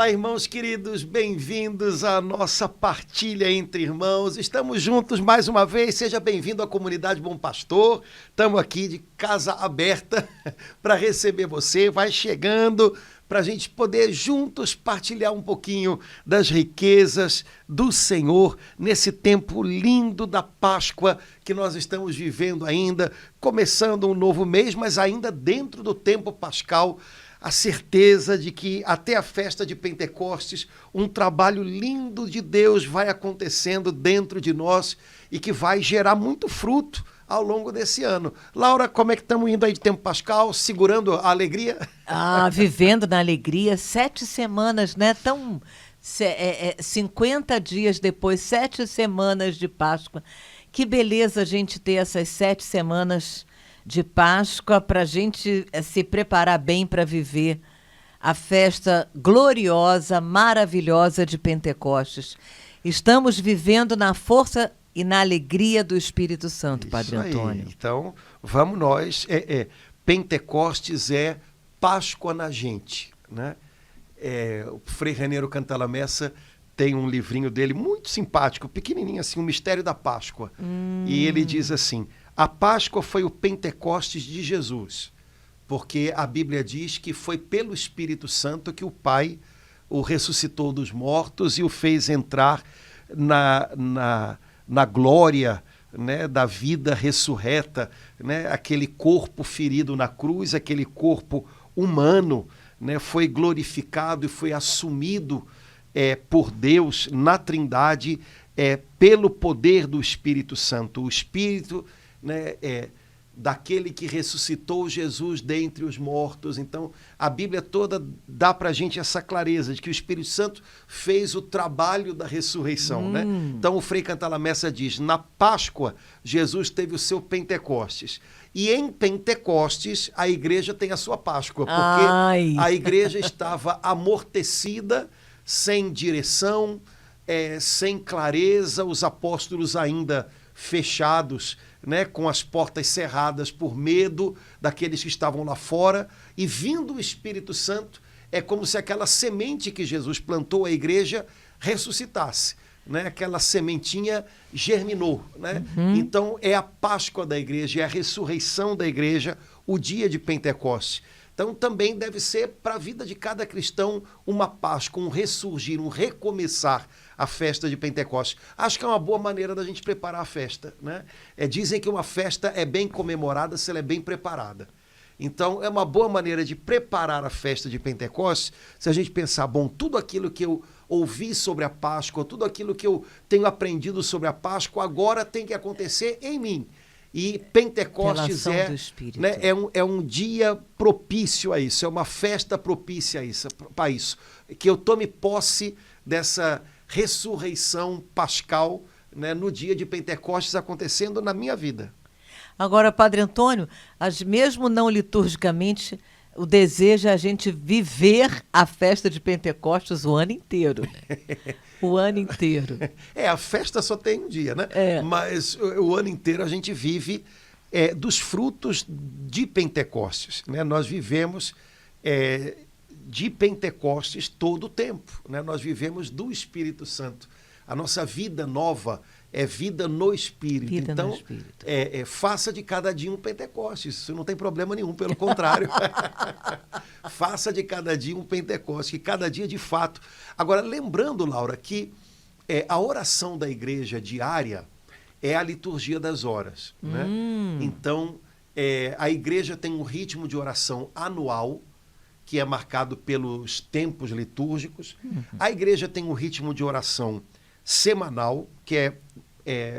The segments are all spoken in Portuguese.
Olá, irmãos queridos, bem-vindos à nossa partilha entre irmãos. Estamos juntos mais uma vez, seja bem-vindo à comunidade Bom Pastor. Estamos aqui de casa aberta para receber você. Vai chegando para a gente poder juntos partilhar um pouquinho das riquezas do Senhor nesse tempo lindo da Páscoa que nós estamos vivendo ainda, começando um novo mês, mas ainda dentro do tempo pascal. A certeza de que até a festa de Pentecostes, um trabalho lindo de Deus vai acontecendo dentro de nós e que vai gerar muito fruto ao longo desse ano. Laura, como é que estamos indo aí de tempo pascal, segurando a alegria? Vivendo na alegria, 7 semanas, né? 50 dias depois, 7 semanas de Páscoa. Que beleza a gente ter essas 7 semanas de Páscoa para a gente se preparar bem para viver a festa gloriosa, maravilhosa de Pentecostes. Estamos vivendo na força e na alegria do Espírito Santo, Padre Antônio. Então, vamos nós. Pentecostes é Páscoa na gente, né? O Frei Raniero Cantalamessa tem um livrinho dele muito simpático, pequenininho assim, O Mistério da Páscoa. E ele diz assim: a Páscoa foi o Pentecostes de Jesus, porque a Bíblia diz que foi pelo Espírito Santo que o Pai o ressuscitou dos mortos e o fez entrar na glória, né, da vida ressurreta, né, aquele corpo ferido na cruz, aquele corpo humano, né, foi glorificado e foi assumido por Deus na Trindade pelo poder do Espírito Santo. O Espírito, né, daquele que ressuscitou Jesus dentre os mortos. Então, a Bíblia toda dá para a gente essa clareza de que o Espírito Santo fez o trabalho da ressurreição, né? Então, o Frei Cantalamessa diz: na Páscoa, Jesus teve o seu Pentecostes. E em Pentecostes, a igreja tem a sua Páscoa, porque a igreja estava amortecida, sem direção, sem clareza, os apóstolos ainda fechados, né, com as portas cerradas por medo daqueles que estavam lá fora, e vindo o Espírito Santo, é como se aquela semente que Jesus plantou à igreja ressuscitasse, né? Aquela sementinha germinou, né? Então é a Páscoa da igreja, é a ressurreição da igreja, o dia de Pentecostes. Então também deve ser para a vida de cada cristão uma Páscoa, um ressurgir, um recomeçar a festa de Pentecostes. Acho que é uma boa maneira da gente preparar a festa, né? Dizem que uma festa é bem comemorada se ela é bem preparada. Então é uma boa maneira de preparar a festa de Pentecostes se a gente pensar, bom, tudo aquilo que eu ouvi sobre a Páscoa, tudo aquilo que eu tenho aprendido sobre a Páscoa, agora tem que acontecer em mim. E Pentecostes né, é um dia propício a isso, é uma festa propícia a isso, que eu tome posse dessa ressurreição pascal, né, no dia de Pentecostes acontecendo na minha vida. Agora, Padre Antônio, mesmo não liturgicamente, o desejo é a gente viver a festa de Pentecostes o ano inteiro. O ano inteiro. A festa só tem um dia, né? Mas o ano inteiro a gente vive dos frutos de Pentecostes, né? Nós vivemos de Pentecostes todo o tempo, né? Nós vivemos do Espírito Santo. A nossa vida nova é vida no Espírito. Então, faça de cada dia um Pentecostes. Isso não tem problema nenhum, pelo contrário. Faça de cada dia um Pentecostes, que cada dia de fato... Agora, lembrando, Laura, que a oração da igreja diária é a liturgia das horas, né? Então, a igreja tem um ritmo de oração anual, que é marcado pelos tempos litúrgicos. A igreja tem um ritmo de oração semanal, que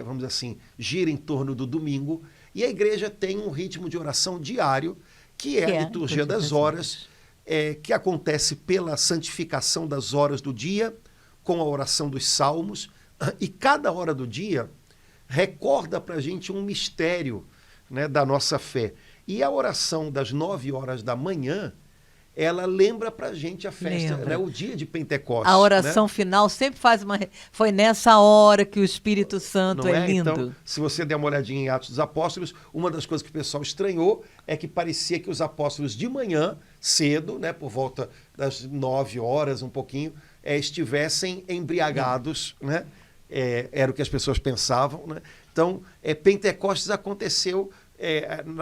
vamos dizer assim, gira em torno do domingo, e a igreja tem um ritmo de oração diário, que é a liturgia das horas, que acontece pela santificação das horas do dia, com a oração dos salmos, e cada hora do dia recorda para a gente um mistério, né, da nossa fé. E a oração das 9 horas da manhã ela lembra pra gente a festa, né, o dia de Pentecostes. A oração, né, final sempre faz uma... Foi nessa hora que o Espírito Santo não é lindo. Então, se você der uma olhadinha em Atos dos Apóstolos, uma das coisas que o pessoal estranhou é que parecia que os apóstolos de manhã, cedo, né, por volta das 9 horas, um pouquinho, estivessem embriagados, né? Era o que as pessoas pensavam, né? Então, Pentecostes aconteceu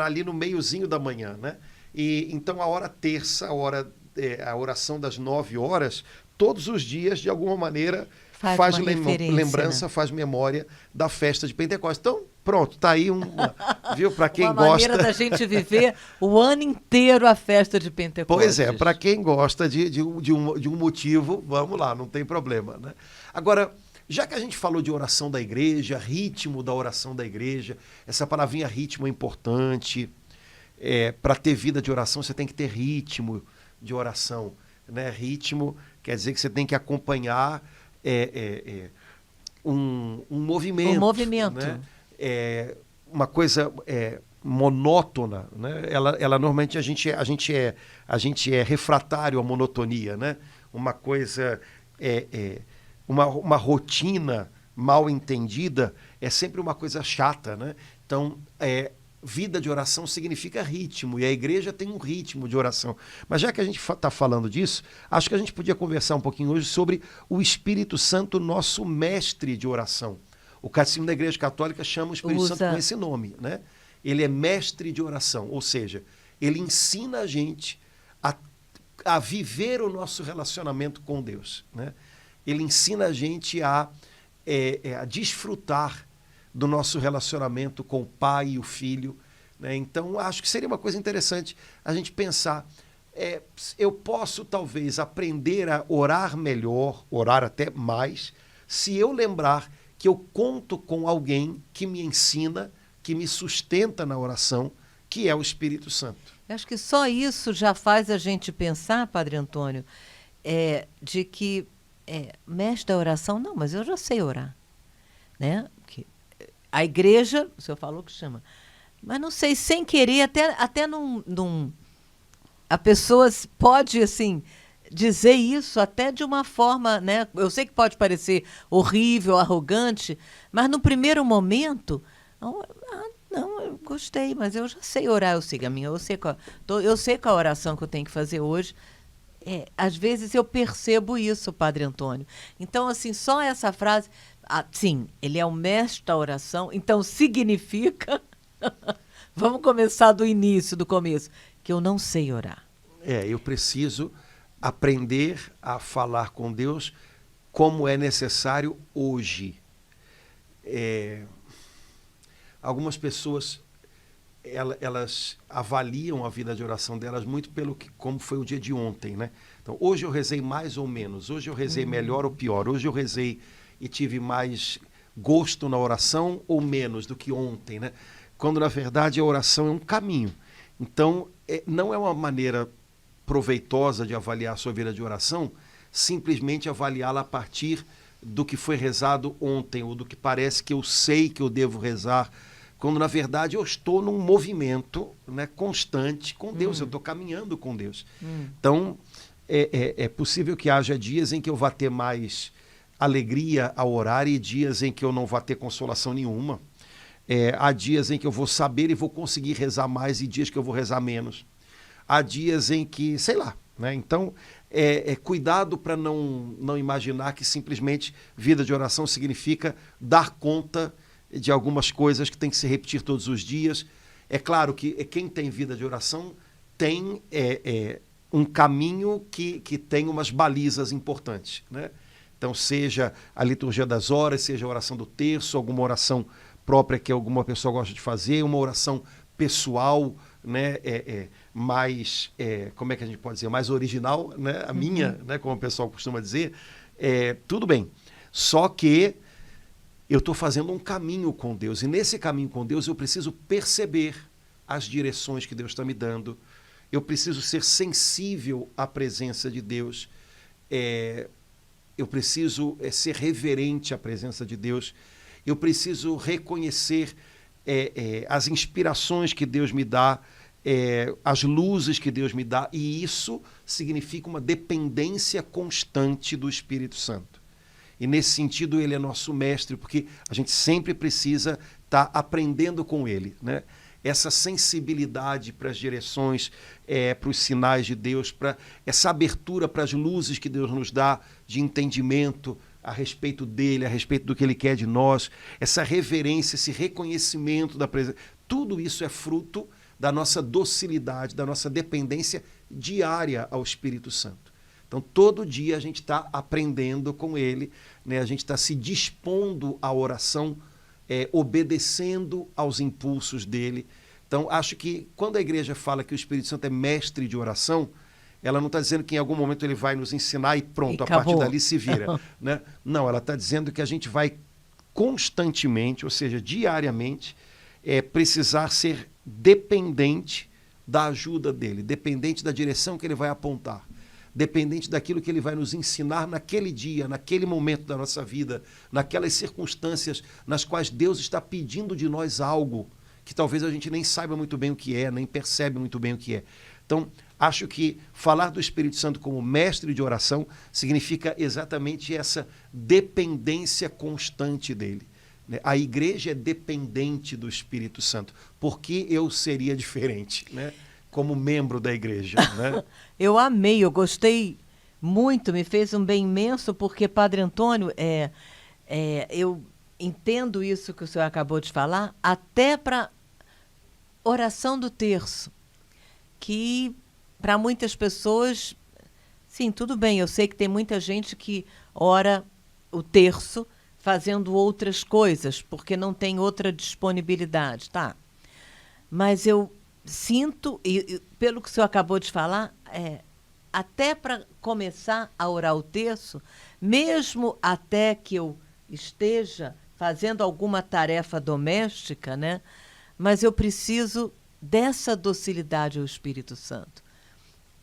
ali no meiozinho da manhã, né? E então a hora terça, a oração das 9 horas, todos os dias, de alguma maneira, faz lembrança, né? Faz memória da festa de Pentecostes. Então, pronto, tá aí viu, para quem gosta. Uma maneira da gente viver o ano inteiro a festa de Pentecostes. Pois é, para quem gosta de um motivo, vamos lá, não tem problema, né? Agora, já que a gente falou de oração da igreja, ritmo da oração da igreja, essa palavrinha ritmo é importante. Para ter vida de oração, você tem que ter ritmo de oração, né? Ritmo quer dizer que você tem que acompanhar um movimento. Um movimento. Né? Uma coisa monótona, né? Ela normalmente a gente é refratário à monotonia, né? Uma coisa uma rotina mal entendida é sempre uma coisa chata, né? Então vida de oração significa ritmo, e a igreja tem um ritmo de oração. Mas já que a gente está falando disso, acho que a gente podia conversar um pouquinho hoje sobre o Espírito Santo, nosso mestre de oração. O Catecismo da Igreja Católica chama o Espírito Santo com esse nome, né? Ele é mestre de oração, ou seja, ele ensina a gente a viver o nosso relacionamento com Deus, né? Ele ensina a gente a desfrutar do nosso relacionamento com o Pai e o Filho, né? Então, acho que seria uma coisa interessante a gente pensar, eu posso talvez aprender a orar melhor, orar até mais, se eu lembrar que eu conto com alguém que me ensina, que me sustenta na oração, que é o Espírito Santo. Eu acho que só isso já faz a gente pensar, Padre Antônio, de que mestre da oração, não, mas eu já sei orar, né? A igreja, o senhor falou que chama, mas não sei, sem querer, até a pessoa pode, assim, dizer isso até de uma forma, né? Eu sei que pode parecer horrível, arrogante, mas no primeiro momento, não, eu gostei, mas eu já sei orar, eu sei a minha, eu sei qual a oração que eu tenho que fazer hoje. Às vezes eu percebo isso, Padre Antônio. Então, assim, só essa frase, sim, ele é o mestre da oração, então significa, vamos começar do início, do começo, que eu não sei orar. Eu preciso aprender a falar com Deus como é necessário hoje. Algumas pessoas elas avaliam a vida de oração delas muito como foi o dia de ontem, né? Então, hoje eu rezei mais ou menos, hoje eu rezei melhor ou pior, hoje eu rezei e tive mais gosto na oração ou menos do que ontem, né? Quando, na verdade, a oração é um caminho. Então, não é uma maneira proveitosa de avaliar a sua vida de oração, simplesmente avaliá-la a partir do que foi rezado ontem, ou do que parece que eu sei que eu devo rezar, quando, na verdade, eu estou num movimento, né, constante com Deus, eu estou caminhando com Deus. Então, é possível que haja dias em que eu vá ter mais alegria ao orar e dias em que eu não vá ter consolação nenhuma. Há dias em que eu vou saber e vou conseguir rezar mais e dias que eu vou rezar menos. Há dias em que, sei lá, né? Então, cuidado para não imaginar que simplesmente vida de oração significa dar conta de algumas coisas que tem que se repetir todos os dias. É claro que quem tem vida de oração tem um caminho que tem umas balizas importantes, né? Então, seja a liturgia das horas, seja a oração do terço, alguma oração própria que alguma pessoa gosta de fazer, uma oração pessoal, né, mais, como é que a gente pode dizer, mais original, né, a minha, né, como o pessoal costuma dizer, tudo bem. Só que eu estou fazendo um caminho com Deus, e nesse caminho com Deus eu preciso perceber as direções que Deus está me dando, eu preciso ser sensível à presença de Deus, eu preciso ser reverente à presença de Deus, eu preciso reconhecer as inspirações que Deus me dá as luzes que Deus me dá, e isso significa uma dependência constante do Espírito Santo. E nesse sentido ele é nosso mestre, porque a gente sempre precisa estar aprendendo com ele, né? Essa sensibilidade para as direções, para os sinais de Deus, para essa abertura para as luzes que Deus nos dá de entendimento a respeito dele, a respeito do que ele quer de nós, essa reverência, esse reconhecimento da presença, tudo isso é fruto da nossa docilidade, da nossa dependência diária ao Espírito Santo. Então, todo dia a gente está aprendendo com ele, né? A gente está se dispondo à oração, obedecendo aos impulsos dele. Então, acho que quando a igreja fala que o Espírito Santo é mestre de oração, ela não está dizendo que em algum momento ele vai nos ensinar e pronto, a partir dali se vira, né? Não, ela está dizendo que a gente vai constantemente, ou seja, diariamente, precisar ser dependente da ajuda dele, dependente da direção que ele vai apontar, dependente daquilo que ele vai nos ensinar naquele dia, naquele momento da nossa vida, naquelas circunstâncias nas quais Deus está pedindo de nós algo que talvez a gente nem saiba muito bem o que é, nem percebe muito bem o que é. Então, acho que falar do Espírito Santo como mestre de oração significa exatamente essa dependência constante dele. A igreja é dependente do Espírito Santo. Por que eu seria diferente, né? Como membro da igreja, né? Eu amei, eu gostei muito, me fez um bem imenso, porque, Padre Antônio, eu entendo isso que o senhor acabou de falar, até para oração do terço, que para muitas pessoas, sim, tudo bem, eu sei que tem muita gente que ora o terço fazendo outras coisas, porque não tem outra disponibilidade, tá? Mas eu sinto, e pelo que o senhor acabou de falar, até para começar a orar o terço, mesmo até que eu esteja fazendo alguma tarefa doméstica, né? Mas eu preciso dessa docilidade ao Espírito Santo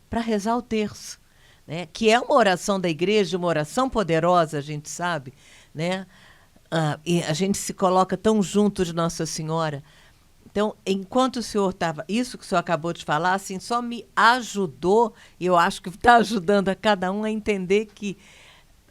para rezar o terço, né? Que é uma oração da igreja, uma oração poderosa, a gente sabe, né? E a gente se coloca tão junto de Nossa Senhora. Então, enquanto o senhor estava... Isso que o senhor acabou de falar, assim, só me ajudou, e eu acho que está ajudando a cada um a entender que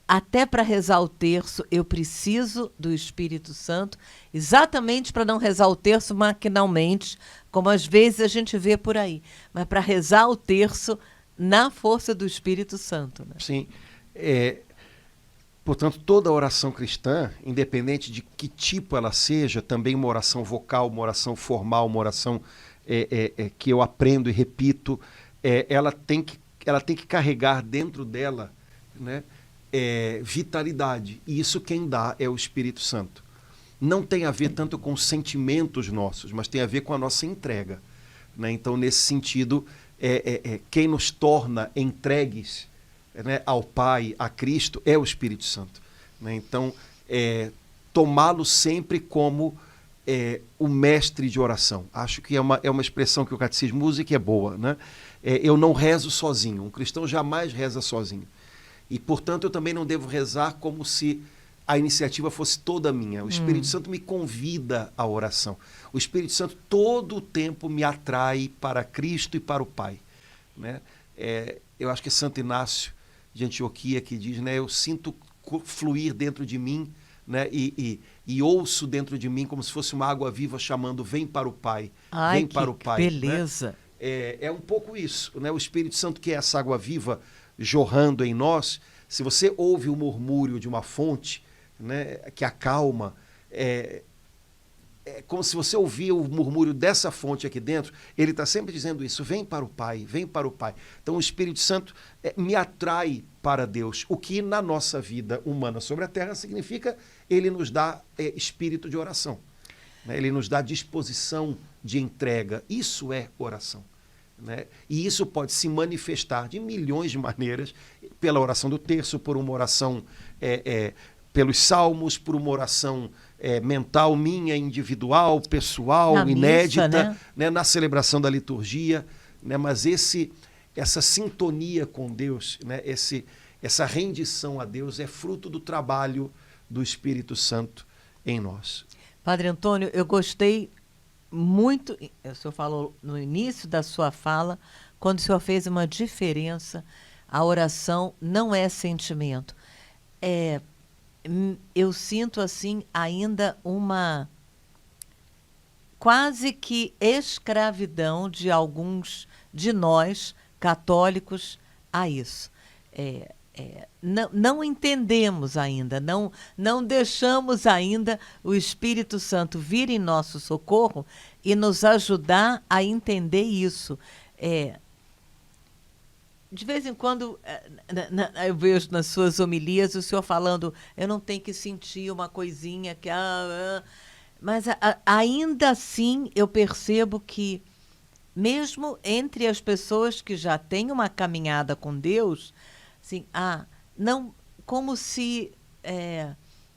até para rezar o terço eu preciso do Espírito Santo, exatamente para não rezar o terço maquinalmente, como às vezes a gente vê por aí, mas para rezar o terço na força do Espírito Santo, né? Sim. Portanto, toda oração cristã, independente de que tipo ela seja, também uma oração vocal, uma oração formal, uma oração que eu aprendo e repito, ela tem que carregar dentro dela, né, vitalidade. E isso quem dá é o Espírito Santo. Não tem a ver tanto com sentimentos nossos, mas tem a ver com a nossa entrega, né? Então, nesse sentido, quem nos torna entregues, né, ao Pai, a Cristo, é o Espírito Santo, né? Então, tomá-lo sempre como o mestre de oração. Acho que é uma expressão que o catecismo usa e que é boa, né? Eu não rezo sozinho, um cristão jamais reza sozinho. E, portanto, eu também não devo rezar como se a iniciativa fosse toda minha. O Espírito Santo me convida à oração. O Espírito Santo todo o tempo me atrai para Cristo e para o Pai, né? Eu acho que é Santo Inácio de Antioquia que diz, né, eu sinto fluir dentro de mim, né, e ouço dentro de mim como se fosse uma água viva chamando, vem para o Pai, vem para o Pai. Beleza. Né? É um pouco isso, né? O Espírito Santo, que é essa água viva jorrando em nós. Se você ouve o murmúrio de uma fonte, né, que acalma, é como se você ouvia o murmúrio dessa fonte aqui dentro. Ele está sempre dizendo isso, vem para o Pai, vem para o Pai. Então o Espírito Santo me atrai para Deus, o que na nossa vida humana sobre a terra significa ele nos dá espírito de oração, né? Ele nos dá disposição de entrega. Isso é oração, né? E isso pode se manifestar de milhões de maneiras, pela oração do terço, por uma oração pelos salmos, por uma oração mental minha, individual, pessoal, na inédita, missa, né? Na celebração da liturgia, né? Mas essa sintonia com Deus, né? Essa rendição a Deus é fruto do trabalho do Espírito Santo em nós. Padre Antônio, eu gostei muito. O senhor falou no início da sua fala, quando o senhor fez uma diferença, a oração não é sentimento. Eu sinto assim ainda uma quase que escravidão de alguns de nós católicos a isso. Não entendemos ainda, não deixamos ainda o Espírito Santo vir em nosso socorro e nos ajudar a entender isso. De vez em quando, eu vejo nas suas homilias o senhor falando, eu não tenho que sentir uma coisinha que... mas ainda assim eu percebo que, mesmo entre as pessoas que já têm uma caminhada com Deus, assim, não, como se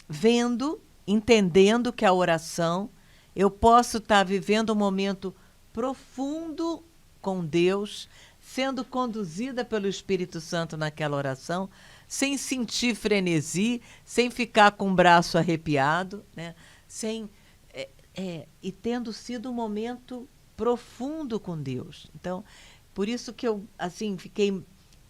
vendo, entendendo que a oração, eu posso estar vivendo um momento profundo com Deus, sendo conduzida pelo Espírito Santo naquela oração, sem sentir frenesi, sem ficar com o braço arrepiado, né? E tendo sido um momento profundo com Deus. Então, por isso que eu assim fiquei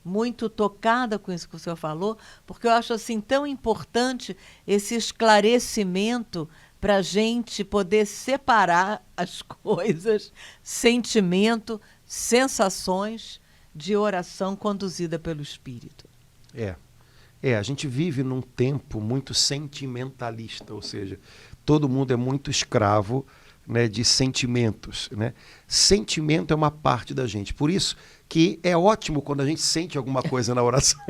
muito tocada com isso que o senhor falou, porque eu acho assim tão importante esse esclarecimento para a gente poder separar as coisas, sentimento, sensações de oração conduzida pelo Espírito. A gente vive num tempo muito sentimentalista, ou seja, todo mundo é muito escravo, né, de sentimentos, né? Sentimento é uma parte da gente, por isso que é ótimo quando a gente sente alguma coisa na oração,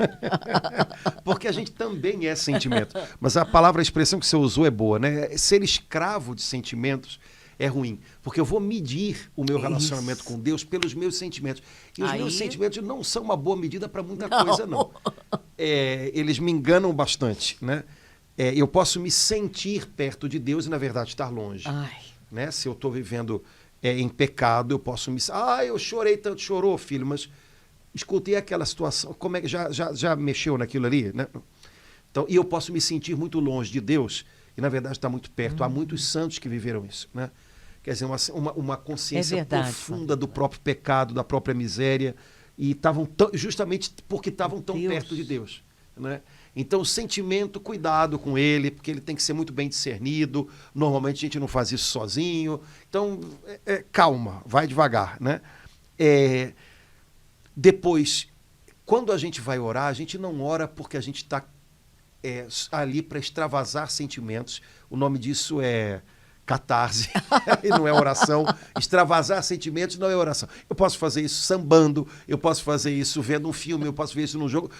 porque a gente também é sentimento, mas a expressão que você usou é boa, né? Ser escravo de sentimentos é ruim, porque eu vou medir o meu relacionamento com Deus pelos meus sentimentos, e os meus sentimentos não são uma boa medida para muita coisa, não. Eles me enganam bastante, né? Eu posso me sentir perto de Deus e, na verdade, estar longe. Né? Se eu estou vivendo em pecado, eu posso me... eu chorei tanto. Chorou, filho, mas escutei aquela situação. Como é que já mexeu naquilo ali? Né? Então, e eu posso me sentir muito longe de Deus e, na verdade, estar muito perto. Há muitos santos que viveram isso. Né? Quer dizer, uma consciência profunda do próprio pecado, da própria miséria, e estavam justamente porque estavam tão perto de Deus. Né? Então, o sentimento, cuidado com ele, porque ele tem que ser muito bem discernido. Normalmente a gente não faz isso sozinho. Então, calma, vai devagar. Né? Depois, quando a gente vai orar, a gente não ora porque a gente está ali para extravasar sentimentos. O nome disso é catarse, e não é oração. Extravasar sentimentos não é oração. Eu posso fazer isso sambando, eu posso fazer isso vendo um filme, eu posso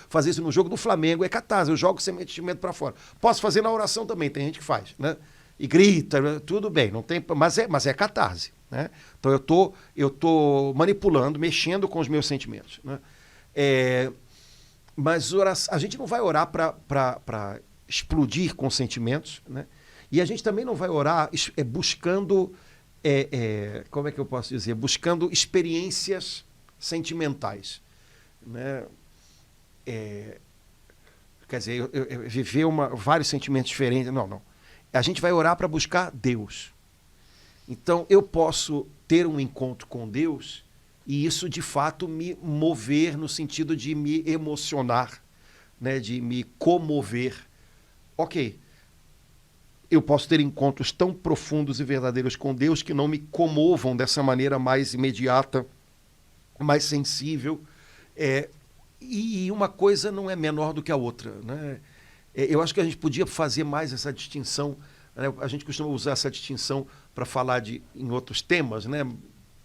fazer isso no jogo do Flamengo, é catarse, eu jogo sentimento para fora. Posso fazer na oração também, tem gente que faz, né? E grita, tudo bem, não tem, mas é catarse, né? Então eu tô manipulando, mexendo com os meus sentimentos, né? Mas a gente não vai orar para explodir com sentimentos, né? E a gente também não vai orar buscando, como é que eu posso dizer? Buscando experiências sentimentais. Né? Quer dizer, viver vários sentimentos diferentes. Não. A gente vai orar para buscar Deus. Então, eu posso ter um encontro com Deus e isso, de fato, me mover no sentido de me emocionar, né? De me comover. Ok. Eu posso ter encontros tão profundos e verdadeiros com Deus que não me comovam dessa maneira mais imediata, mais sensível. E uma coisa não é menor do que a outra. Né? Eu acho que a gente podia fazer mais essa distinção. Né? A gente costuma usar essa distinção para falar em outros temas, né?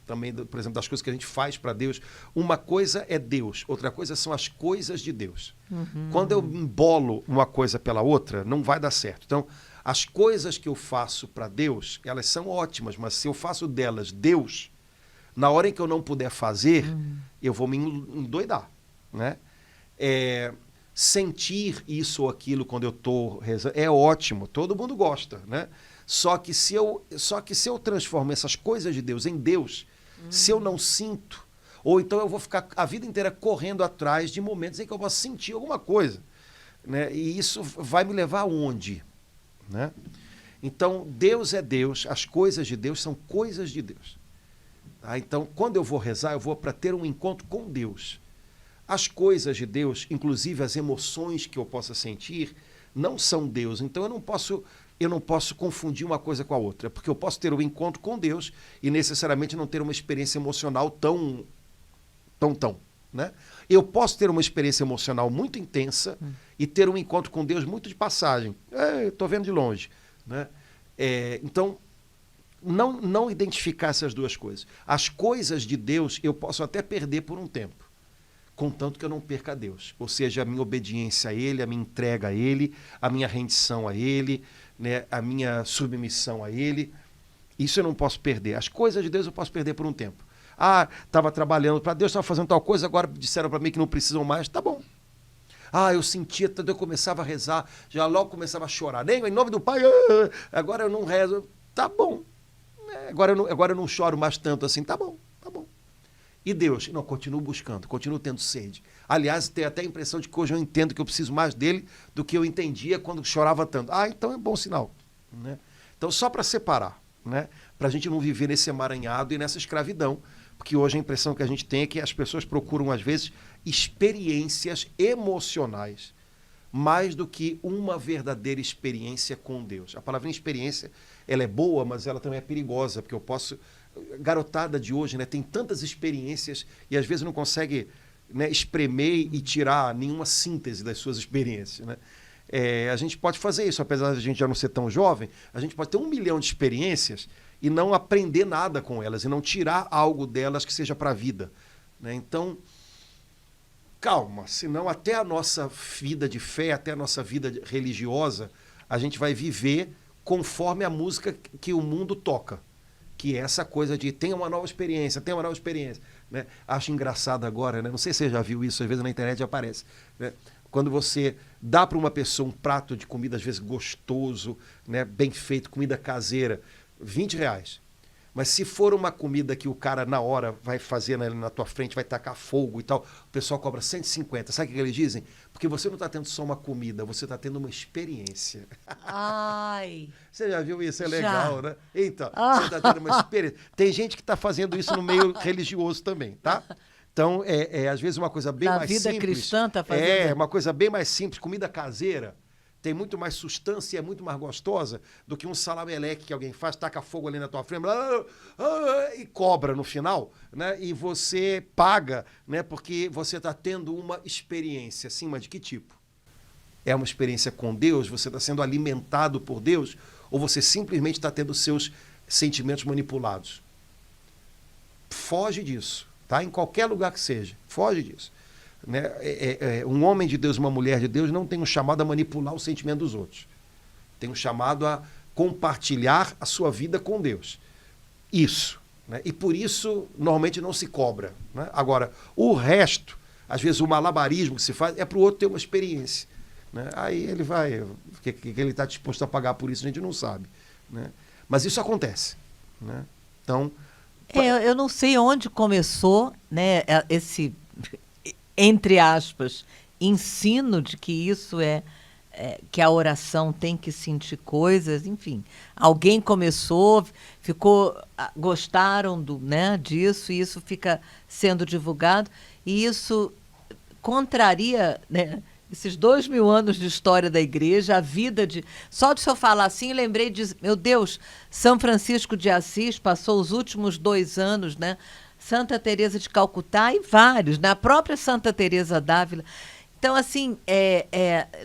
Também, por exemplo, das coisas que a gente faz para Deus. Uma coisa é Deus, outra coisa são as coisas de Deus. Quando eu embolo uma coisa pela outra, não vai dar certo. Então, as coisas que eu faço para Deus, elas são ótimas, mas se eu faço delas Deus, na hora em que eu não puder fazer, eu vou me endoidar. Né? Sentir isso ou aquilo quando eu estou rezando é ótimo, todo mundo gosta. Né? Só que se eu transformo essas coisas de Deus em Deus, se eu não sinto, ou então eu vou ficar a vida inteira correndo atrás de momentos em que eu vou sentir alguma coisa. Né? E isso vai me levar aonde? Né? Então, Deus é Deus, as coisas de Deus são coisas de Deus. Tá? Então, quando eu vou rezar, eu vou para ter um encontro com Deus. As coisas de Deus, inclusive as emoções que eu possa sentir, não são Deus. Então, eu não posso confundir uma coisa com a outra, porque eu posso ter um encontro com Deus e necessariamente não ter uma experiência emocional tão, né? Eu posso ter uma experiência emocional muito intensa e ter um encontro com Deus muito de passagem. Estou vendo de longe, né? Então, não identificar essas duas coisas. As coisas de Deus eu posso até perder por um tempo, contanto que eu não perca a Deus. Ou seja, a minha obediência a Ele, a minha entrega a Ele, a minha rendição a Ele, né, a minha submissão a Ele. Isso eu não posso perder. As coisas de Deus eu posso perder por um tempo. Estava trabalhando para Deus, estava fazendo tal coisa, agora disseram para mim que não precisam mais. Tá bom. Eu sentia, eu começava a rezar, já logo começava a chorar. Nem em nome do Pai, agora eu não rezo. Tá bom. Agora eu não choro mais tanto assim. Tá bom, tá bom. E Deus? Não, continuo buscando, continuo tendo sede. Aliás, tenho até a impressão de que hoje eu entendo que eu preciso mais dele do que eu entendia quando chorava tanto. Então é bom sinal. Né? Então, só para separar, né? Para a gente não viver nesse emaranhado e nessa escravidão, porque hoje a impressão que a gente tem é que as pessoas procuram, às vezes, experiências emocionais mais do que uma verdadeira experiência com Deus. A palavrinha experiência, ela é boa, mas ela também é perigosa, porque eu posso... Garotada de hoje, né, tem tantas experiências e às vezes não consegue, né, espremer e tirar nenhuma síntese das suas experiências. Né? A gente pode fazer isso, apesar de a gente já não ser tão jovem, a gente pode ter 1 milhão de experiências e não aprender nada com elas, e não tirar algo delas que seja para a vida. Né? Então, calma, senão até a nossa vida de fé, até a nossa vida religiosa, a gente vai viver conforme a música que o mundo toca. Que é essa coisa de tenha uma nova experiência, Né? Acho engraçado agora, né? Não sei se você já viu isso, às vezes na internet aparece. Né? Quando você dá para uma pessoa um prato de comida, às vezes gostoso, né? Bem feito, comida caseira, R$20. Mas se for uma comida que o cara na hora vai fazer na tua frente, vai tacar fogo e tal, o pessoal cobra 150. Sabe o que eles dizem? Porque você não está tendo só uma comida, você está tendo uma experiência. Ai. Você já viu isso? É legal, já. Né? Então, você está tendo uma experiência. Tem gente que está fazendo isso no meio religioso também, tá? Então, às vezes uma coisa bem mais simples. Na vida cristã está fazendo... uma coisa bem mais simples, comida caseira. Tem muito mais substância e é muito mais gostosa do que um salameleque que alguém faz, taca fogo ali na tua frente e cobra no final, né? E você paga, né? Porque você está tendo uma experiência, assim, mas de que tipo? É uma experiência com Deus? Você está sendo alimentado por Deus? Ou você simplesmente está tendo seus sentimentos manipulados? Foge disso, tá? Em qualquer lugar que seja, foge disso. Né? Um homem de Deus, uma mulher de Deus não tem um chamado a manipular o sentimento dos outros. Tem um chamado a compartilhar a sua vida com Deus. Isso. Né? E por isso, normalmente não se cobra. Né? Agora, o resto, às vezes o malabarismo que se faz, é para o outro ter uma experiência. Né? Aí ele vai... O que ele está disposto a pagar por isso, a gente não sabe. Né? Mas isso acontece. Né? Então... eu não sei onde começou, né, esse... entre aspas, ensino de que isso que a oração tem que sentir coisas, enfim. Alguém começou, gostaram disso, e isso fica sendo divulgado, e isso contraria, né, esses 2000 anos de história da igreja, a vida de... Só de se eu falar assim, lembrei de... Meu Deus, São Francisco de Assis passou os últimos 2 anos, né? Santa Teresa de Calcutá e vários, na própria Santa Teresa d'Ávila. Então, assim,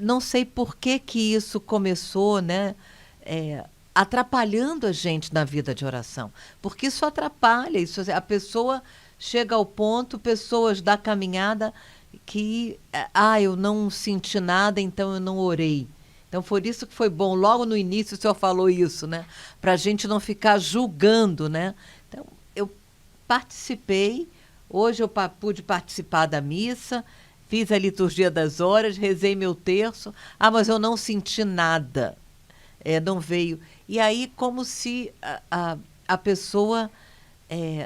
não sei por que isso começou, né, atrapalhando a gente na vida de oração. Porque isso atrapalha, a pessoa chega ao ponto, pessoas da caminhada que, eu não senti nada, então eu não orei. Então, por isso que foi bom, logo no início o senhor falou isso, né, para a gente não ficar julgando, né. Então, eu participei, hoje eu pude participar da missa, fiz a liturgia das horas, rezei meu terço, mas eu não senti nada, não veio. E aí, como se a pessoa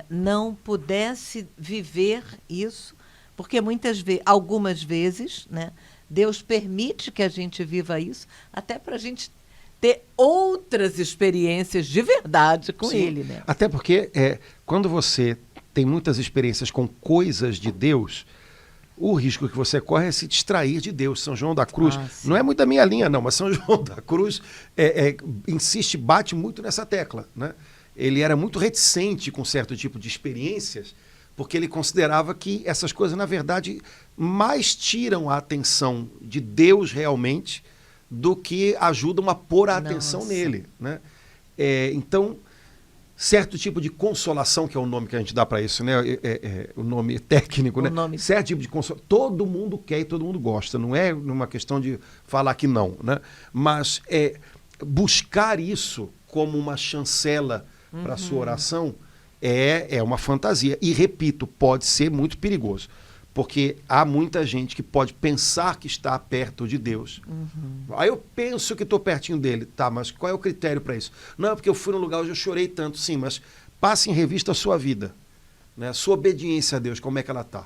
não pudesse viver isso, porque algumas vezes, né, Deus permite que a gente viva isso, até para a gente ter outras experiências de verdade com ele, né? Até porque quando você tem muitas experiências com coisas de Deus, o risco que você corre é se distrair de Deus. São João da Cruz, não é muito a minha linha não, mas São João da Cruz insiste, bate muito nessa tecla, né? Ele era muito reticente com certo tipo de experiências, porque ele considerava que essas coisas, na verdade, mais tiram a atenção de Deus realmente do que ajudam a pôr a atenção nele, né? Então, certo tipo de consolação, que é o nome que a gente dá para isso, né? O nome técnico, né? Certo tipo de consolação, todo mundo quer e todo mundo gosta, não é uma questão de falar que não, né? Mas buscar isso como uma chancela para a sua oração é uma fantasia. E, repito, pode ser muito perigoso. Porque há muita gente que pode pensar que está perto de Deus. Aí eu penso que estou pertinho dele. Tá, mas qual é o critério para isso? Não, é porque eu fui num lugar onde eu chorei tanto. Sim, mas passe em revista a sua vida, né? A sua obediência a Deus, como é que ela está?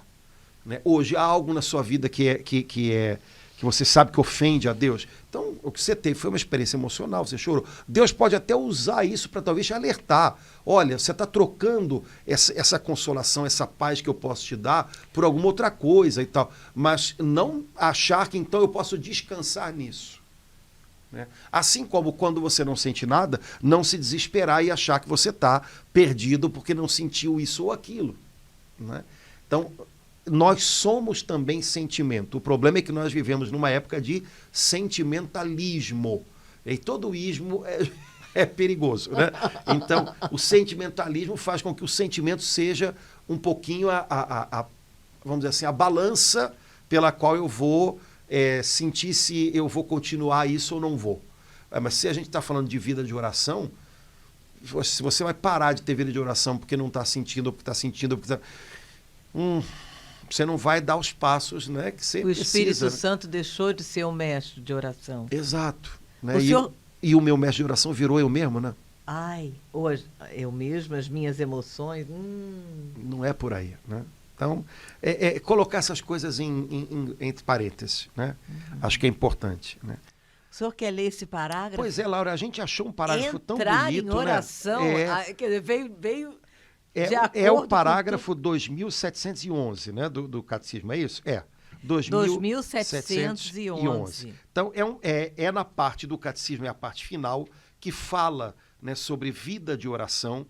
Né? Hoje há algo na sua vida que você sabe que ofende a Deus. Então, o que você teve foi uma experiência emocional, você chorou. Deus pode até usar isso para talvez te alertar. Olha, você está trocando essa consolação, essa paz que eu posso te dar por alguma outra coisa e tal. Mas não achar que então eu posso descansar nisso. Né? Assim como quando você não sente nada, não se desesperar e achar que você está perdido porque não sentiu isso ou aquilo. Né? Então, nós somos também sentimento. O problema é que nós vivemos numa época de sentimentalismo. E todo ismo é perigoso, né? Então, o sentimentalismo faz com que o sentimento seja um pouquinho vamos dizer assim, a balança pela qual eu vou sentir se eu vou continuar isso ou não vou. Mas se a gente está falando de vida de oração, se você vai parar de ter vida de oração porque não está sentindo, ou porque está sentindo, ou porque você não vai dar os passos, né, que você precisa. O Espírito Santo deixou de ser o mestre de oração. Exato. Né? E o meu mestre de oração virou eu mesmo, né? Hoje, eu mesmo, as minhas emoções. Não é por aí, né? Então, colocar essas coisas entre parênteses, né? Acho que é importante, né? O senhor quer ler esse parágrafo? Pois é, Laura, a gente achou um parágrafo tão bonito, Entrar em oração, né? Quer dizer, veio é o parágrafo 2711, né, do catecismo, é isso? 2711. Então, é na parte do catecismo, é a parte final, que fala, né, sobre vida de oração,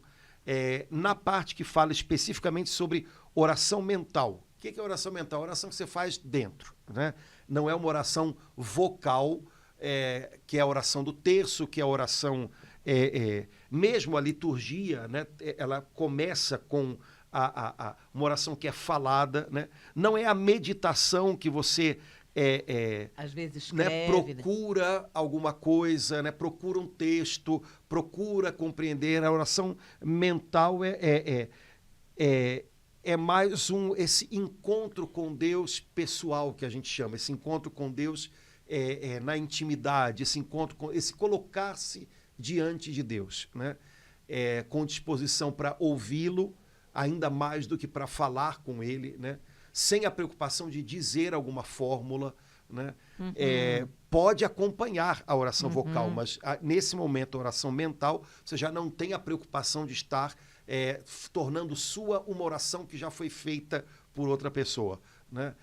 na parte que fala especificamente sobre oração mental. O que é oração mental? A oração que você faz dentro, né? Não é uma oração vocal, que é a oração do terço, que é a oração... mesmo a liturgia, né, ela começa com uma oração que é falada, né? Não é a meditação que você às vezes escreve, procura alguma coisa, né? Procura um texto, procura compreender. A oração mental é mais esse encontro com Deus pessoal que a gente chama, esse encontro com Deus na intimidade, esse colocar-se diante de Deus, né? Com disposição para ouvi-lo, ainda mais do que para falar com ele, né? Sem a preocupação de dizer alguma fórmula, né? Pode acompanhar a oração vocal, mas nesse momento, a oração mental, você já não tem a preocupação de estar tornando sua uma oração que já foi feita por outra pessoa, né?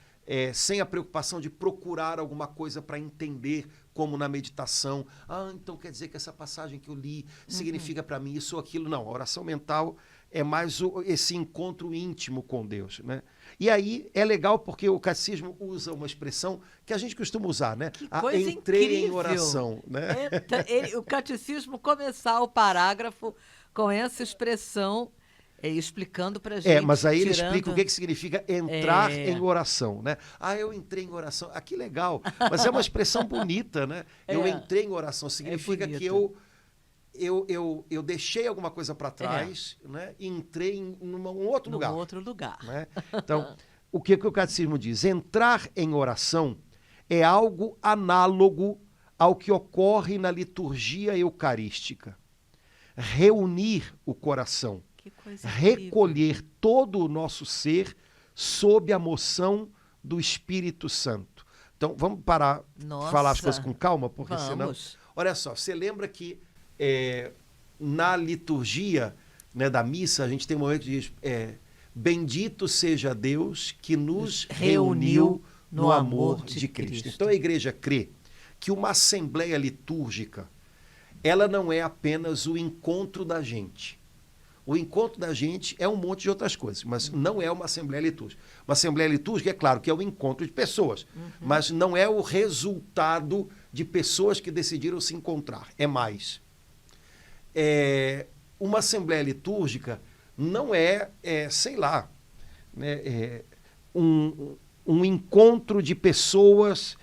Sem a preocupação de procurar alguma coisa para entender, como na meditação. Então quer dizer que essa passagem que eu li significa para mim isso ou aquilo. Não, a oração mental é mais esse encontro íntimo com Deus, né? E aí é legal porque o catecismo usa uma expressão que a gente costuma usar, né? Entrei incrível. Em oração, né? O catecismo começar o parágrafo com essa expressão, explicando para a gente. Mas aí ele explica o que significa entrar em oração, né? Eu entrei em oração. Que legal. Mas é uma expressão bonita, né? Eu entrei em oração. Significa que eu deixei alguma coisa para trás, né? E entrei em um outro lugar. Outro lugar. Né? Então, o que o catecismo diz? Entrar em oração é algo análogo ao que ocorre na liturgia eucarística. Reunir o coração. Recolher todo o nosso ser sob a moção do Espírito Santo. Então, vamos parar, falar as coisas com calma, porque senão... Olha só, você lembra que na liturgia, né, da missa, a gente tem um momento que diz, bendito seja Deus que nos reuniu no amor de Cristo. Então a igreja crê que uma assembleia litúrgica, ela não é apenas o encontro da gente. O encontro da gente é um monte de outras coisas, mas não é uma assembleia litúrgica. Uma assembleia litúrgica, é claro, que é o encontro de pessoas, mas não é o resultado de pessoas que decidiram se encontrar. É mais. Uma assembleia litúrgica não sei lá, né, um encontro de pessoas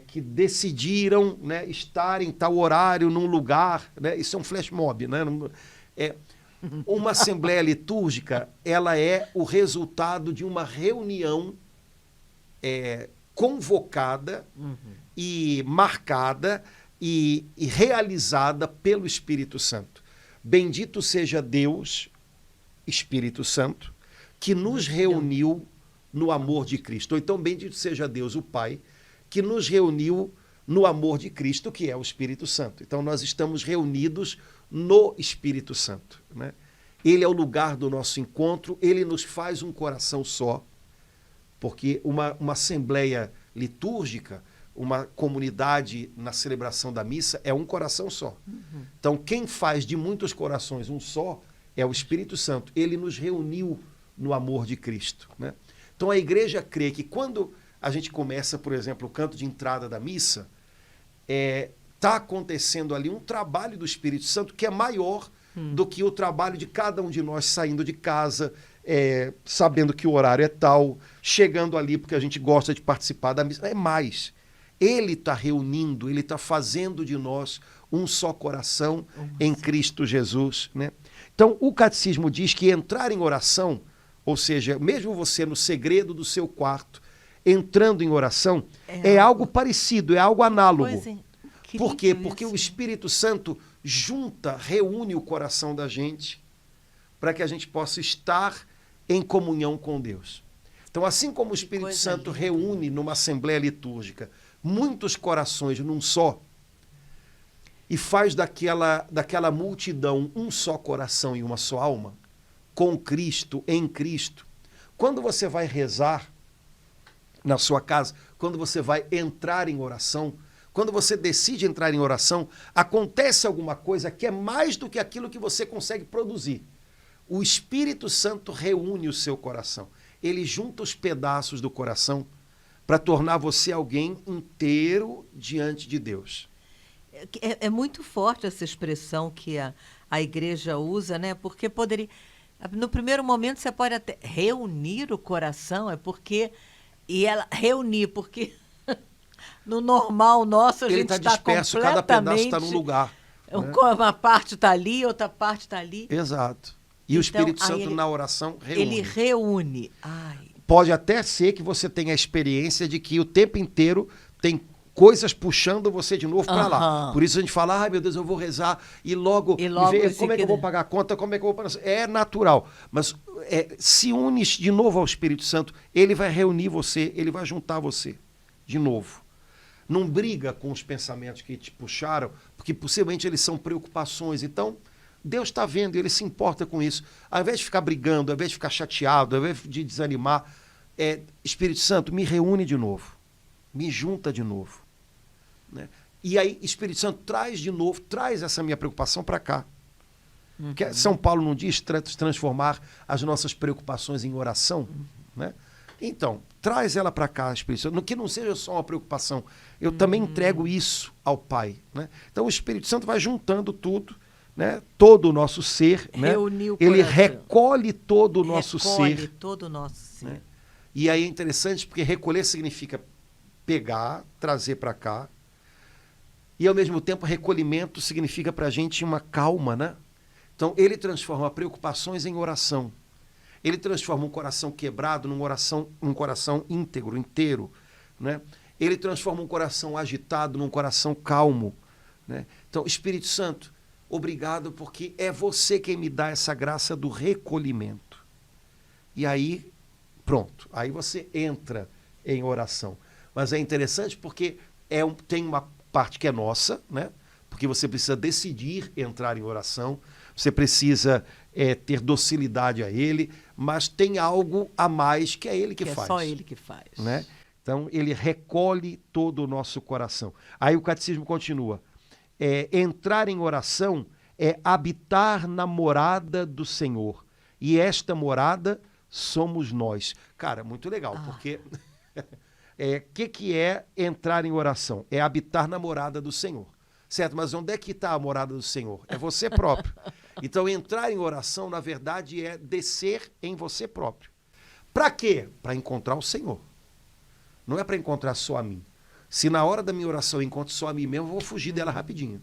que decidiram, né, estar em tal horário, num lugar, né, isso é um flash mob, né? Uma assembleia litúrgica, ela é o resultado de uma reunião convocada e marcada e realizada pelo Espírito Santo. Bendito seja Deus, Espírito Santo, que nos reuniu no amor de Cristo. Ou então, bendito seja Deus, o Pai, que nos reuniu no amor de Cristo, que é o Espírito Santo. Então, nós estamos reunidos no Espírito Santo, né? Ele é o lugar do nosso encontro, ele nos faz um coração só, porque uma assembleia litúrgica, uma comunidade na celebração da missa é um coração só. Então, quem faz de muitos corações um só é o Espírito Santo. Ele nos reuniu no amor de Cristo, né? Então, a igreja crê que quando a gente começa, por exemplo, o canto de entrada da missa, está acontecendo ali um trabalho do Espírito Santo que é maior do que o trabalho de cada um de nós saindo de casa, sabendo que o horário é tal, chegando ali porque a gente gosta de participar da missa. É mais. Ele está reunindo, ele está fazendo de nós um só coração em Cristo Jesus, né? Então, o catecismo diz que entrar em oração, ou seja, mesmo você no segredo do seu quarto, entrando em oração, é algo parecido, é algo análogo. Por quê? Porque o Espírito Santo reúne o coração da gente para que a gente possa estar em comunhão com Deus. Então, assim como o Espírito Santo reúne numa assembleia litúrgica muitos corações num só e faz daquela multidão um só coração e uma só alma, com Cristo, em Cristo, quando você vai rezar na sua casa, quando você vai entrar em oração, quando você decide entrar em oração, acontece alguma coisa que é mais do que aquilo que você consegue produzir. O Espírito Santo reúne o seu coração. Ele junta os pedaços do coração para tornar você alguém inteiro diante de Deus. É muito forte essa expressão que a igreja usa, né? Porque poderia... No primeiro momento você pode até reunir o coração, e ela reunir, porque no normal nosso a ele gente está disperso, cada pedaço está num lugar. Né? Uma parte está ali, outra parte está ali. Exato. E o Espírito Santo na oração reúne. Ele reúne. Ai. Pode até ser que você tenha a experiência de que o tempo inteiro tem coisas puxando você de novo para lá. Por isso a gente fala, ai meu Deus, eu vou rezar e logo como é que eu vou pagar a conta, como é que eu vou... É natural, mas se une de novo ao Espírito Santo, ele vai reunir você, ele vai juntar você de novo. Não briga com os pensamentos que te puxaram, porque possivelmente eles são preocupações. Então, Deus está vendo, ele se importa com isso. Ao invés de ficar brigando, ao invés de ficar chateado, ao invés de desanimar, Espírito Santo, me reúne de novo, me junta de novo. Né? E aí, Espírito Santo, traz essa minha preocupação para cá. Porque São Paulo não diz transformar as nossas preocupações em oração? Né? Então, traz ela para cá, Espírito Santo, que não seja só uma preocupação. Eu também entrego isso ao Pai. Né? Então, o Espírito Santo vai juntando tudo, né? Todo o nosso ser. Né? Ele recolhe todo o nosso ser. Todo o nosso ser. Né? E aí é interessante porque recolher significa pegar, trazer para cá. E, ao mesmo tempo, recolhimento significa para a gente uma calma, né? Então, ele transforma preocupações em oração. Ele transforma um coração quebrado num coração íntegro, inteiro. Né? Ele transforma um coração agitado num coração calmo. Né? Então, Espírito Santo, obrigado, porque é você quem me dá essa graça do recolhimento. E aí, pronto. Aí você entra em oração. Mas é interessante porque tem uma parte que é nossa, né? porque você precisa decidir entrar em oração, você precisa ter docilidade a Ele, mas tem algo a mais que é Ele que faz. É só Ele que faz. Né? Então, Ele recolhe todo o nosso coração. Aí o catecismo continua. Entrar em oração é habitar na morada do Senhor. E esta morada somos nós. Cara, muito legal, porque que é entrar em oração? É habitar na morada do Senhor. Certo, mas onde é que está a morada do Senhor? É você próprio. Então, entrar em oração, na verdade, é descer em você próprio. Para quê? Para encontrar o Senhor. Não é para encontrar só a mim. Se na hora da minha oração eu encontro só a mim mesmo, eu vou fugir dela rapidinho.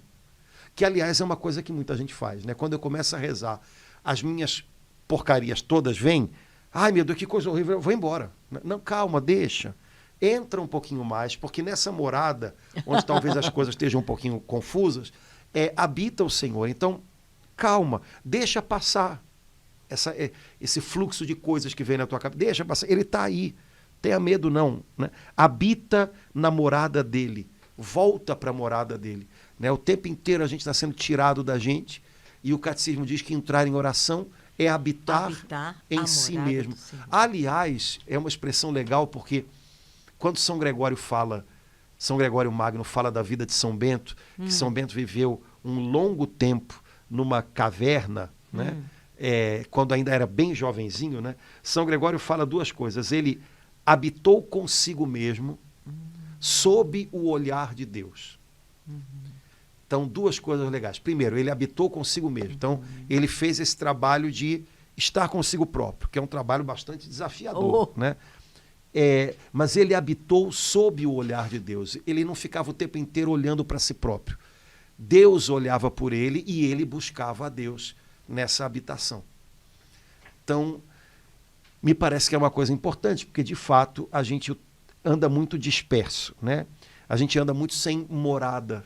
Que, aliás, é uma coisa que muita gente faz, né? Quando eu começo a rezar, as minhas porcarias todas vêm. Ai, meu Deus, que coisa horrível, eu vou embora. Não, calma, deixa. Entra um pouquinho mais, porque nessa morada, onde talvez as coisas estejam um pouquinho confusas, habita o Senhor. Então, calma, deixa passar esse fluxo de coisas que vem na tua cabeça. Deixa passar, ele está aí. Tenha medo não. Né? Habita na morada dele. Volta para a morada dele. Né? O tempo inteiro a gente está sendo tirado da gente, e o catecismo diz que entrar em oração é habitar em si mesmo. Aliás, é uma expressão legal, porque quando São Gregório Magno fala da vida de São Bento, que São Bento viveu um longo tempo numa caverna, né? Quando ainda era bem jovenzinho, né? São Gregório fala duas coisas. Ele habitou consigo mesmo, sob o olhar de Deus. Então, duas coisas legais. Primeiro, ele habitou consigo mesmo. Então, ele fez esse trabalho de estar consigo próprio, que é um trabalho bastante desafiador, né? Mas ele habitou sob o olhar de Deus. Ele não ficava o tempo inteiro olhando para si próprio. Deus olhava por ele e ele buscava a Deus nessa habitação. Então, me parece que é uma coisa importante, porque, de fato, a gente anda muito disperso, né? A gente anda muito sem morada,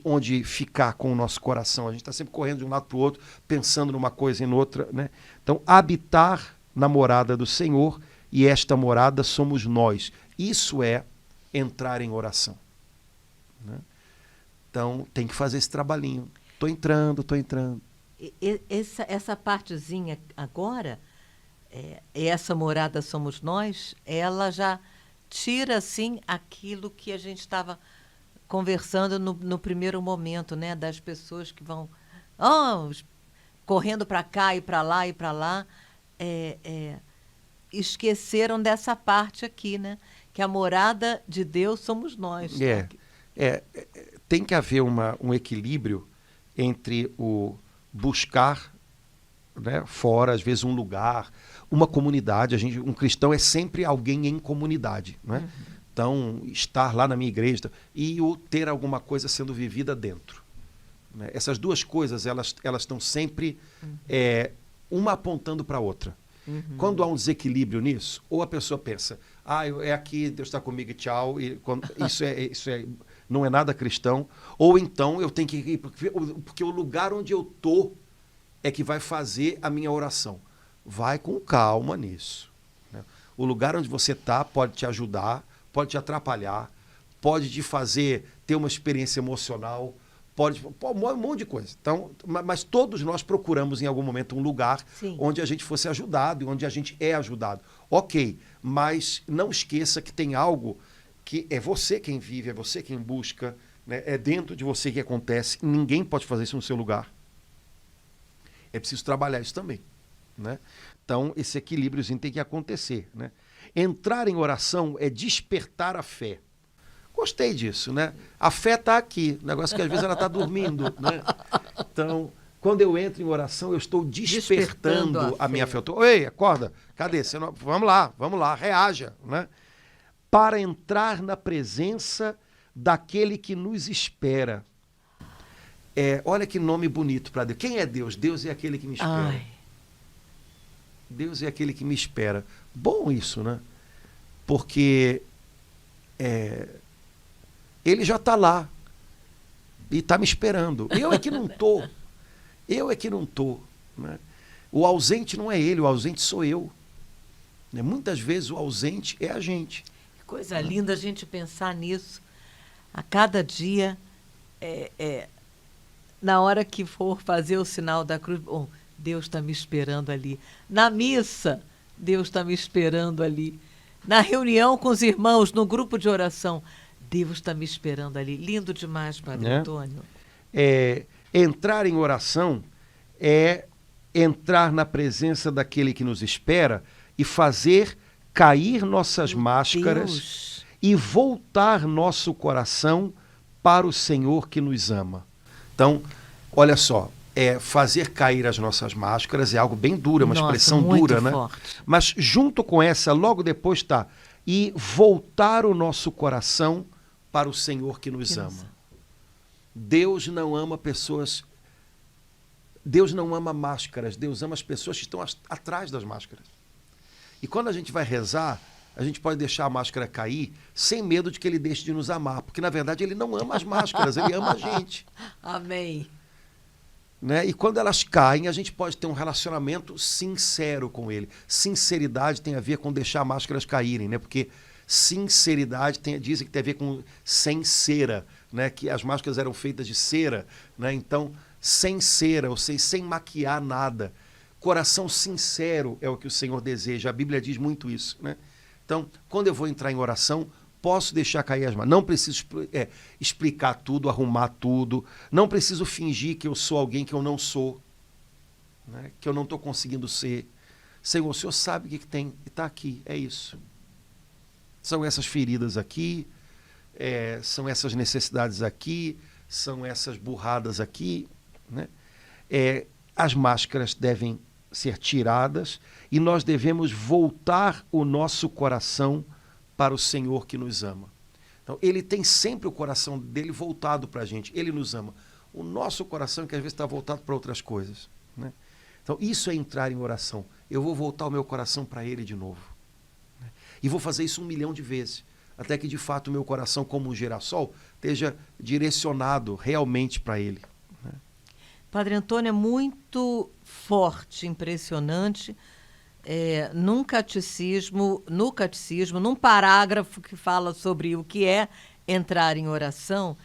onde ficar com o nosso coração. A gente está sempre correndo de um lado para o outro, pensando numa coisa e noutra, né? Então, habitar na morada do Senhor, e esta morada somos nós. Isso é entrar em oração. Né? Então, tem que fazer esse trabalhinho. Estou entrando. Essa partezinha agora, essa morada somos nós, ela já tira, assim, aquilo que a gente estava conversando no primeiro momento, né? Das pessoas que vão correndo para cá e para lá, esqueceram dessa parte aqui, né? Que a morada de Deus somos nós. Tem que haver um equilíbrio entre o buscar, né, fora, às vezes, um lugar, uma comunidade. Um cristão é sempre alguém em comunidade, né? Então, estar lá na minha igreja e o ter alguma coisa sendo vivida dentro. Né? Essas duas coisas, elas estão sempre uma apontando para a outra. Quando há um desequilíbrio nisso, ou a pessoa pensa, é aqui, Deus está comigo e tchau, e isso não é nada cristão, ou então eu tenho que ir, porque o lugar onde eu estou é que vai fazer a minha oração. Vai com calma nisso. Né? O lugar onde você está pode te ajudar, pode te atrapalhar, pode te fazer ter uma experiência emocional, um monte de coisa. Então, mas todos nós procuramos em algum momento um lugar onde a gente fosse ajudado e onde a gente é ajudado. Ok, mas não esqueça que tem algo que é você quem vive, é você quem busca, né? É dentro de você que acontece. Ninguém pode fazer isso no seu lugar. É preciso trabalhar isso também. Né? Então, esse equilíbriozinho tem que acontecer. Né? Entrar em oração é despertar a fé. Gostei disso, né? A fé está aqui, negócio que às vezes ela está dormindo, né? Então, quando eu entro em oração, eu estou despertando a minha fé. Ei, acorda, cadê? Vamos lá, reaja, né? Para entrar na presença daquele que nos espera. Olha que nome bonito para Deus. Quem é Deus? Deus é aquele que me espera. Deus é aquele que me espera. Bom isso, né? Porque ele já está lá e está me esperando. Eu é que não estou. Né? O ausente não é ele, o ausente sou eu. Né? Muitas vezes o ausente é a gente. Que coisa linda a gente pensar nisso. A cada dia na hora que for fazer o sinal da cruz, bom, Deus está me esperando ali. Na missa, Deus está me esperando ali. Na reunião com os irmãos, no grupo de oração, Deus está me esperando ali. Lindo demais, Padre Antônio. Entrar em oração é entrar na presença daquele que nos espera e fazer cair nossas máscaras e voltar nosso coração para o Senhor que nos ama. Então, olha só, fazer cair as nossas máscaras é algo bem duro, uma expressão dura, né? Forte. Mas junto com essa, logo depois está, e voltar o nosso coração para o Senhor que nos ama. Deus não ama pessoas, Deus não ama máscaras, Deus ama as pessoas que estão atrás das máscaras. E quando a gente vai rezar, a gente pode deixar a máscara cair sem medo de que ele deixe de nos amar, porque na verdade ele não ama as máscaras, ele ama a gente. Amém. Né? E quando elas caem, a gente pode ter um relacionamento sincero com ele. Sinceridade tem a ver com deixar máscaras caírem, né? Porque sinceridade dizem que tem a ver com sem cera, né? Que as máscaras eram feitas de cera, né? Então, sem cera, ou seja, sem maquiar nada. Coração sincero é o que o Senhor deseja. A Bíblia diz muito isso, né? Então, quando eu vou entrar em oração, posso deixar cair as mãos. Não preciso explicar tudo, arrumar tudo. Não preciso fingir que eu sou alguém que eu não sou, né? Que eu não estou conseguindo ser. Senhor, o Senhor sabe o que tem e está aqui. É isso. São essas feridas aqui, são essas necessidades aqui, são essas burradas aqui, né? As máscaras devem ser tiradas e nós devemos voltar o nosso coração para o Senhor que nos ama. Então, ele tem sempre o coração dele voltado para a gente. Ele nos ama. O nosso coração, que às vezes está voltado para outras coisas, né? Então, isso é entrar em oração. Eu vou voltar o meu coração para ele de novo, né? E vou fazer isso 1 milhão de vezes, até que, de fato, o meu coração, como um girassol, esteja direcionado realmente para ele, né? Padre Antônio, é muito forte, impressionante, no catecismo, num parágrafo que fala sobre o que é entrar em oração,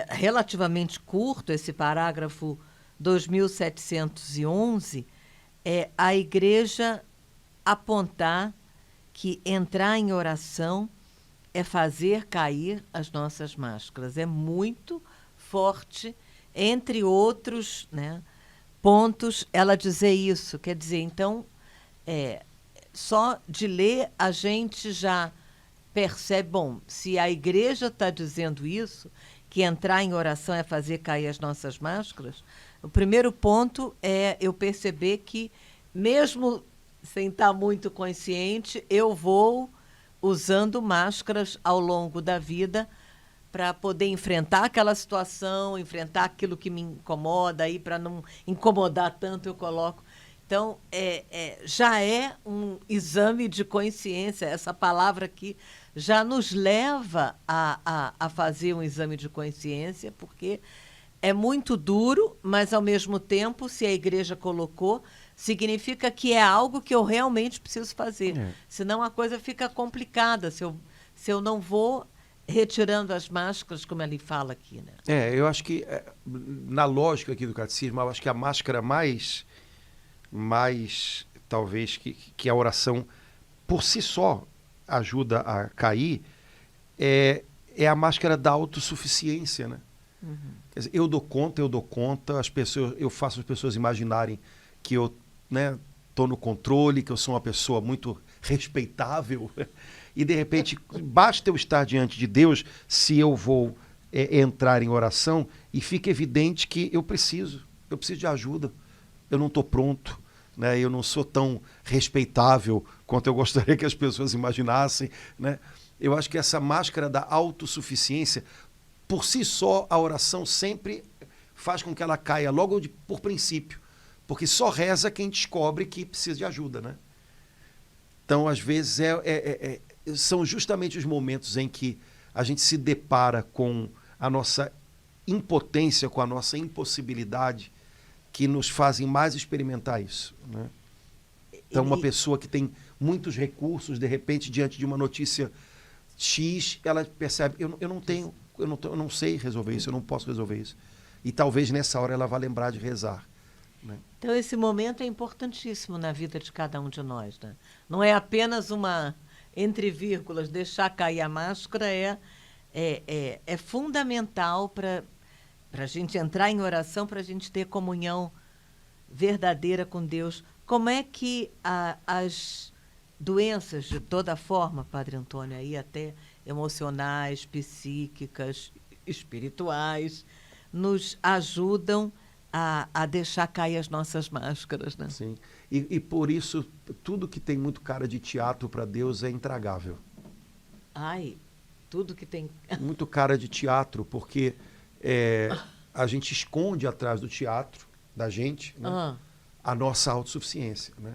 relativamente curto, esse parágrafo 2711, a Igreja apontar que entrar em oração é fazer cair as nossas máscaras. É muito forte, entre outros, né, pontos, ela dizer isso. Quer dizer, então, só de ler a gente já percebe, bom, se a Igreja está dizendo isso, que entrar em oração é fazer cair as nossas máscaras, o primeiro ponto é eu perceber que, mesmo sem estar muito consciente, eu vou usando máscaras ao longo da vida para poder enfrentar aquela situação, enfrentar aquilo que me incomoda, aí para não incomodar tanto eu coloco. Então, já é um exame de consciência. Essa palavra aqui já nos leva a fazer um exame de consciência, porque é muito duro, mas, ao mesmo tempo, se a Igreja colocou, significa que é algo que eu realmente preciso fazer. Senão a coisa fica complicada, se eu não vou retirando as máscaras, como ele fala aqui, né? Eu acho que, na lógica aqui do catecismo, eu acho que a máscara mais talvez, que a oração por si só ajuda a cair, é a máscara da autossuficiência, né? Uhum. Quer dizer, eu dou conta, eu faço as pessoas imaginarem que eu, né, estou no controle, que eu sou uma pessoa muito respeitável, e de repente basta eu estar diante de Deus se eu vou entrar em oração e fica evidente que eu preciso de ajuda, eu não estou pronto, né? Eu não sou tão respeitável quanto eu gostaria que as pessoas imaginassem, né? Eu acho que essa máscara da autossuficiência, por si só, a oração sempre faz com que ela caia logo por princípio, porque só reza quem descobre que precisa de ajuda, né? Então, às vezes, são justamente os momentos em que a gente se depara com a nossa impotência, com a nossa impossibilidade, que nos fazem mais experimentar isso, né? Então, uma pessoa que tem muitos recursos, de repente, diante de uma notícia X, ela percebe, eu não tenho eu não sei resolver isso, eu não posso resolver isso. E talvez nessa hora ela vá lembrar de rezar. Né? Então, esse momento é importantíssimo na vida de cada um de nós. Né? Não é apenas uma, entre vírgulas, deixar cair a máscara, é fundamental para a gente entrar em oração, para a gente ter comunhão verdadeira com Deus. Como é que as doenças de toda forma, Padre Antônio, aí até emocionais, psíquicas, espirituais, nos ajudam a deixar cair as nossas máscaras, né? Sim. E por isso, tudo que tem muito cara de teatro para Deus é intragável. Ai, tudo que tem... Muito cara de teatro, porque a gente esconde atrás do teatro, da gente, né, a nossa autossuficiência. Né?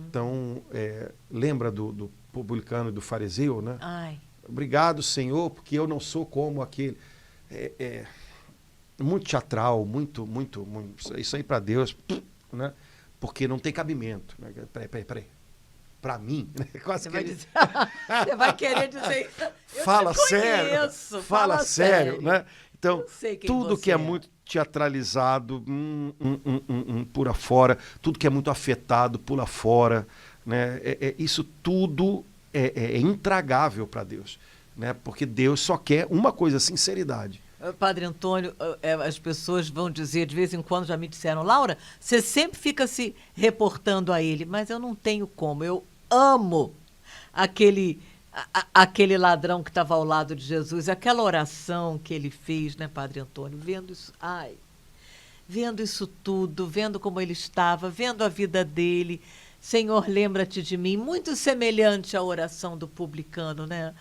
Então, lembra do publicano e do fariseu, né? Ai. Obrigado, Senhor, porque eu não sou como aquele... muito teatral, muito, isso aí para Deus, né? Porque não tem cabimento. Né? Peraí. Para mim, né? Quase você, você vai querer dizer... Fala sério, fala sério, né? Então, tudo que é muito teatralizado, pula fora, tudo que é muito afetado, pula fora, né? Isso tudo é intragável para Deus, né? Porque Deus só quer uma coisa, sinceridade. Padre Antônio, as pessoas vão dizer, de vez em quando já me disseram, Laura, você sempre fica se reportando a ele, mas eu não tenho como, eu amo aquele ladrão que estava ao lado de Jesus, aquela oração que ele fez, né, Padre Antônio, vendo isso tudo, vendo como ele estava, vendo a vida dele, Senhor, lembra-te de mim, muito semelhante à oração do publicano, né?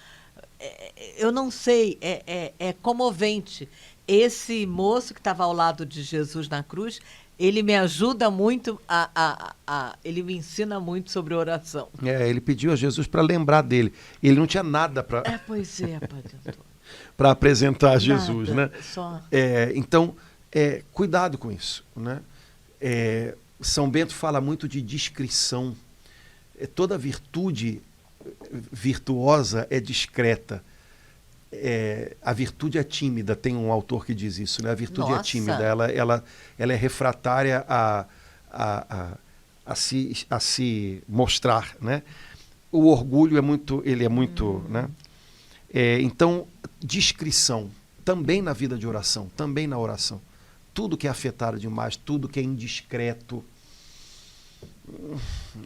Eu não sei, é comovente. Esse moço que estava ao lado de Jesus na cruz, ele me ajuda muito, ele me ensina muito sobre oração. Ele pediu a Jesus para lembrar dele. Ele não tinha nada para... Pois é, Padre Antônio. Para apresentar a Jesus, nada, né? Só... Então, cuidado com isso, né? São Bento fala muito de discrição. Toda virtude virtuosa é discreta. A virtude é tímida, tem um autor que diz isso, né? A virtude é tímida, ela é refratária a se mostrar, né? O orgulho é muito, né? Então, discrição, também na vida de oração, também na oração. Tudo que é afetado demais, tudo que é indiscreto,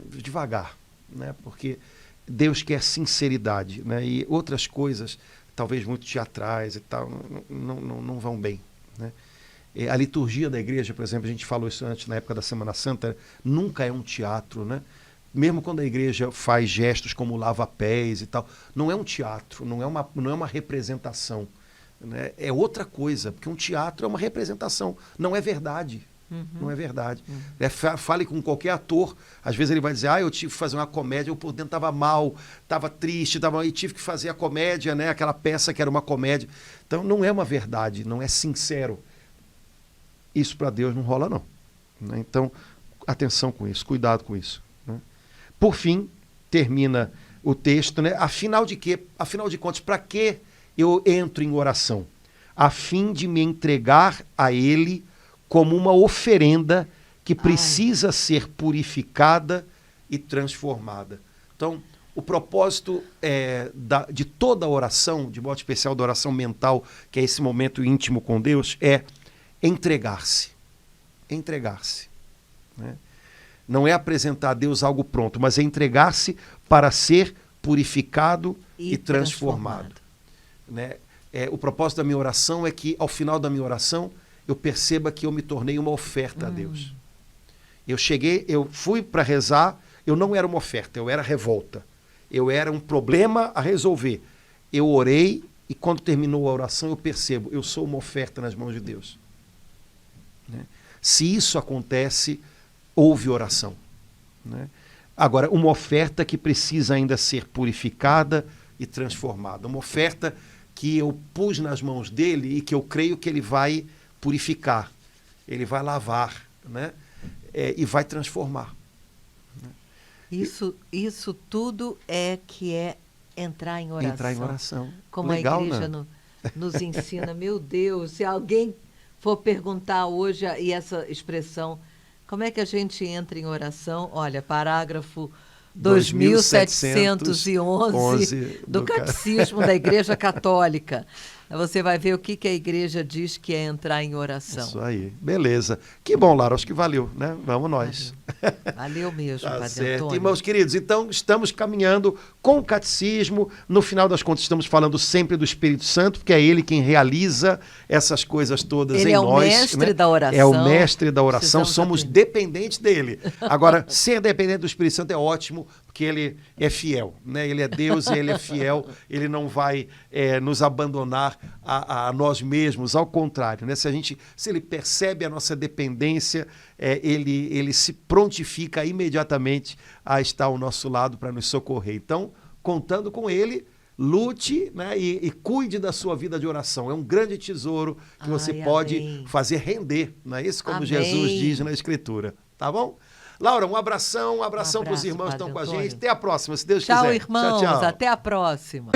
devagar, né? Porque Deus quer sinceridade, né? E outras coisas, talvez muito teatrais e tal, não vão bem, né? A liturgia da igreja, por exemplo, a gente falou isso antes na época da Semana Santa, nunca é um teatro, né? Mesmo quando a igreja faz gestos como lava-pés e tal, não é um teatro, não é uma representação, né? É outra coisa, porque um teatro é uma representação, não é verdade. Não é verdade. Fale com qualquer ator, às vezes ele vai dizer, eu tive que fazer uma comédia, eu por dentro estava mal, estava triste, e tive que fazer a comédia, né? Aquela peça que era uma comédia. Então não é uma verdade, não é sincero. Isso para Deus não rola, não. Né? Então, atenção com isso, cuidado com isso. Né? Por fim, termina o texto, né? Afinal de contas, para que eu entro em oração? A fim de me entregar a Ele como uma oferenda que precisa ser purificada e transformada. Então, o propósito de toda a oração, de modo especial da oração mental, que é esse momento íntimo com Deus, é entregar-se. Entregar-se. Né? Não é apresentar a Deus algo pronto, mas é entregar-se para ser purificado e transformado. Né? O propósito da minha oração é que, ao final da minha oração, eu perceba que eu me tornei uma oferta a Deus. Eu fui para rezar, eu não era uma oferta, eu era revolta. Eu era um problema a resolver. Eu orei e quando terminou a oração eu percebo, eu sou uma oferta nas mãos de Deus. Né? Se isso acontece, houve oração. Né? Agora, uma oferta que precisa ainda ser purificada e transformada. Uma oferta que eu pus nas mãos dele e que eu creio que ele vai purificar, ele vai lavar, né? E vai transformar. Isso tudo é entrar em oração. Entrar em oração. Como legal, a igreja né? nos ensina. Meu Deus, se alguém for perguntar hoje, e essa expressão, como é que a gente entra em oração? Olha, parágrafo 2711 do Catecismo da Igreja Católica. Você vai ver o que a igreja diz que é entrar em oração. Isso aí, beleza. Que bom, Laura, acho que valeu, né? Vamos nós. Valeu mesmo, Tá Padre certo. Antônio. Irmãos queridos, então estamos caminhando com o catecismo. No final das contas, estamos falando sempre do Espírito Santo, porque é ele quem realiza essas coisas todas ele em nós. Ele é o mestre da oração. É o mestre da oração, somos aprender. dependentes dele. Agora, ser dependente do Espírito Santo é ótimo, porque ele é fiel, né? Ele é Deus e ele é fiel, ele não vai nos abandonar a nós mesmos, ao contrário, né? Se ele percebe a nossa dependência, ele se prontifica imediatamente a estar ao nosso lado para nos socorrer. Então, contando com ele, lute, né, e cuide da sua vida de oração. É um grande tesouro que você pode fazer render, não é isso? Como Jesus diz na Escritura, tá bom? Laura, um abração para os irmãos que estão com a gente. Até a próxima, se Deus quiser. Tchau, irmãos. Tchau, tchau. Até a próxima.